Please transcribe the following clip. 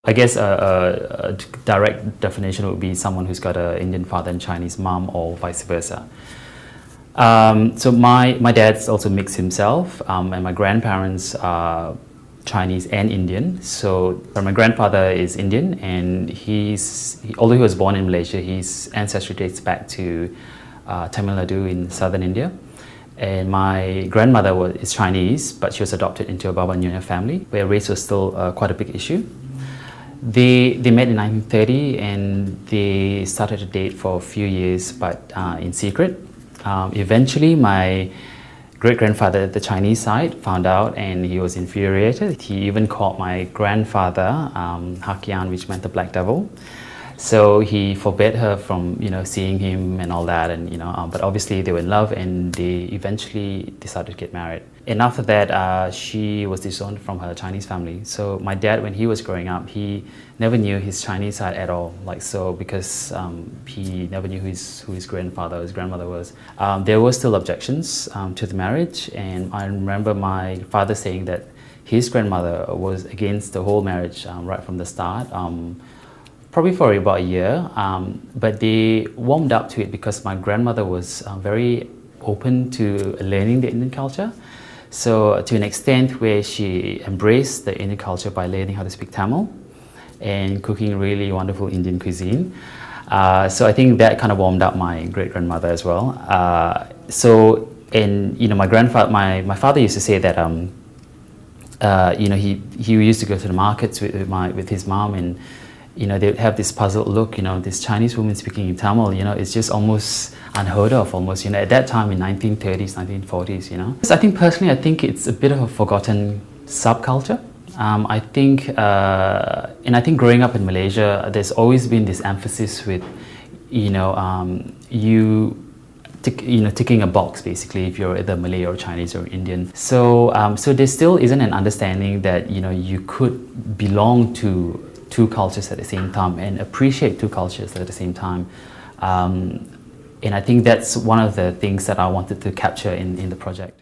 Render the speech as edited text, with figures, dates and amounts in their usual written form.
I guess a direct definition would be someone who's got an Indian father and Chinese mom, or vice versa. So my dad's also mixed himself, and my grandparents are Chinese and Indian. So my grandfather is Indian, and although he was born in Malaysia, his ancestry dates back to Tamil Nadu in southern India. And my grandmother is Chinese, but she was adopted into a Bathman family, where race was still quite a big issue. They met in 1930, and they started to date for a few years, but in secret. Eventually, my great-grandfather, the Chinese side, found out, and he was infuriated. He even called my grandfather Hakian, which meant the Black Devil. So he forbade her from, seeing him and all that, and but obviously they were in love, and they eventually decided to get married. And after that, she was disowned from her Chinese family. So my dad, when he was growing up, he never knew his Chinese side at all. Because he never knew who his grandfather or his grandmother was. There were still objections to the marriage, and I remember my father saying that his grandmother was against the whole marriage right from the start. Probably for about a year, but they warmed up to it because my grandmother was very open to learning the Indian culture. So to an extent where she embraced the Indian culture by learning how to speak Tamil and cooking really wonderful Indian cuisine. So I think that kind of warmed up my great-grandmother as well. My father used to say that he used to go to the markets with his mom, and they would have this puzzled look, this Chinese woman speaking in Tamil, it's just almost unheard of, at that time in 1930s, 1940s, So I think personally, I think it's a bit of a forgotten subculture. I think growing up in Malaysia, there's always been this emphasis with, ticking a box basically if you're either Malay or Chinese or Indian. So there still isn't an understanding that, you could belong to two cultures at the same time and appreciate two cultures at the same time. And I think that's one of the things that I wanted to capture in the project.